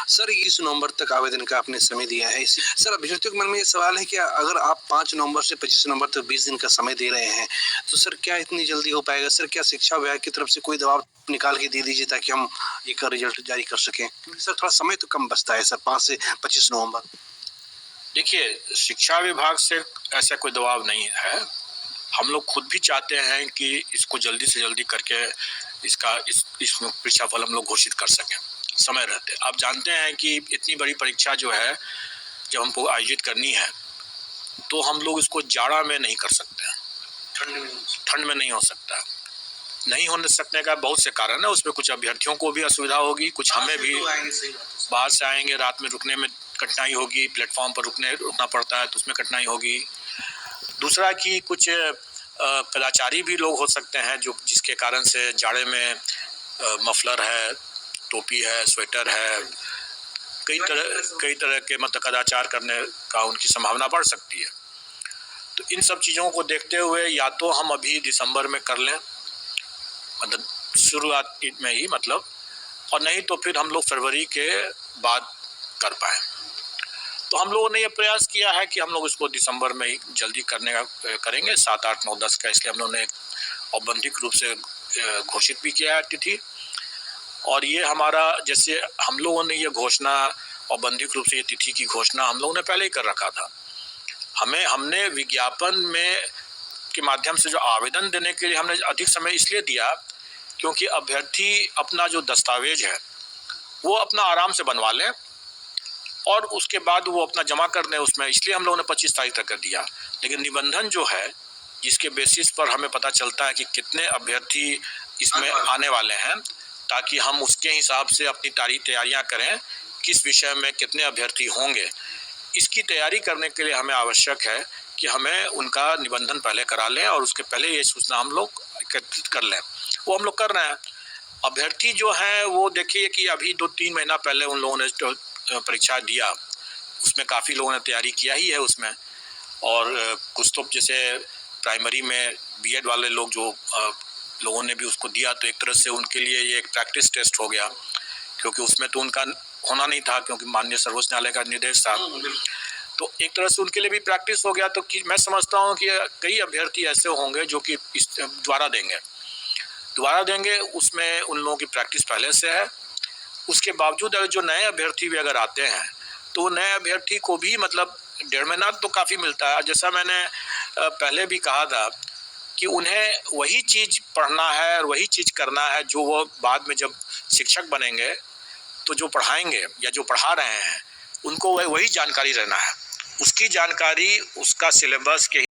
Sir 21 नवंबर तक आवेदन का आपने समय दिया है। सर अभ्यर्थियों के मन में ये सवाल है कि अगर आप 5 नवंबर से 25 नवंबर तक 20 दिन का समय दे रहे हैं, तो सर क्या इतनी जल्दी हो पाएगा? सर क्या शिक्षा विभाग की तरफ से कोई दबाव निकाल के दे दीजिए ताकि हम एक रिजल्ट जारी कर सकें? क्योंकि सर थोड़ा समय तो कम बचता है सर 5 से 25 नवंबर। देखिए, शिक्षा विभाग से ऐसा कोई दबाव नहीं है। हम लोग खुद भी चाहते हैं कि इसको जल्दी से जल्दी करके इस परीक्षा फल हम लोग घोषित कर सकें समय रहते। आप जानते हैं कि इतनी बड़ी परीक्षा जो है जब हमको आयोजित करनी है तो हम लोग इसको जाड़ा में नहीं कर सकते हैं, ठंड में नहीं हो सकता। नहीं होने सकने का बहुत से कारण है। उसमें कुछ अभ्यर्थियों को भी असुविधा होगी, कुछ हमें भी बाहर से आएंगे, रात में रुकने में कठिनाई होगी, प्लेटफॉर्म पर रुकना पड़ता है तो उसमें कठिनाई होगी। दूसरा कि कुछ कदाचारी भी लोग हो सकते हैं जिसके कारण से जाड़े में मफलर है, टोपी है, स्वेटर है, कई तरह के मतलब कदाचार करने का उनकी संभावना बढ़ सकती है। तो इन सब चीज़ों को देखते हुए या तो हम अभी दिसंबर में कर लें, मतलब शुरुआत में ही मतलब, और नहीं तो फिर हम लोग फरवरी के बाद कर पाएँ। तो हम लोगों ने ये प्रयास किया है कि हम लोग इसको दिसंबर में ही जल्दी करेंगे 7, 8, 9, 10 का। इसलिए हम लोगों ने औपबंधिक रूप से घोषित भी किया है तिथि। और ये हमारा, जैसे हम लोगों ने ये घोषणा औपबंधिक रूप से ये तिथि की घोषणा हम लोगों ने पहले ही कर रखा था। हमने विज्ञापन में के माध्यम से जो आवेदन देने के लिए हमने अधिक समय इसलिए दिया क्योंकि अभ्यर्थी अपना जो दस्तावेज है वो अपना आराम से बनवा लें और उसके बाद वो अपना जमा कर दें उसमें, इसलिए हम लोगों ने 25 तारीख तक कर दिया। लेकिन निबंधन जो है जिसके बेसिस पर हमें पता चलता है कि कितने अभ्यर्थी इसमें आने वाले हैं, ताकि हम उसके हिसाब से अपनी तैयारियां करें किस विषय में कितने अभ्यर्थी होंगे। इसकी तैयारी करने के लिए हमें आवश्यक है कि हमें उनका निबंधन पहले करा लें और उसके पहले ये सूचना हम लोग एकत्रित कर लें। वो हम लोग कर रहे हैं। अभ्यर्थी जो हैं वो देखिए कि अभी 2-3 महीना पहले उन लोगों ने जो परीक्षा दिया उसमें काफ़ी लोगों ने तैयारी किया ही है उसमें। और कुछ तो जैसे प्राइमरी में बीएड वाले लोग जो लोगों ने भी उसको दिया, तो एक तरह से उनके लिए ये एक प्रैक्टिस टेस्ट हो गया, क्योंकि उसमें तो उनका होना नहीं था क्योंकि माननीय सर्वोच्च न्यायालय का निर्देश था। तो एक तरह से उनके लिए भी प्रैक्टिस हो गया। तो कि मैं समझता हूँ कि कई अभ्यर्थी ऐसे होंगे जो कि दोबारा देंगे, उसमें उन लोगों की प्रैक्टिस पहले से है। उसके बावजूद अगर जो नए अभ्यर्थी भी अगर आते हैं तो नए अभ्यर्थी को भी मतलब 1.5 महीना तो काफ़ी मिलता है। जैसा मैंने पहले भी कहा था कि उन्हें वही चीज़ पढ़ना है और वही चीज़ करना है जो वो बाद में जब शिक्षक बनेंगे तो जो पढ़ाएंगे या जो पढ़ा रहे हैं उनको वही जानकारी रहना है। उसकी जानकारी उसका सिलेबस के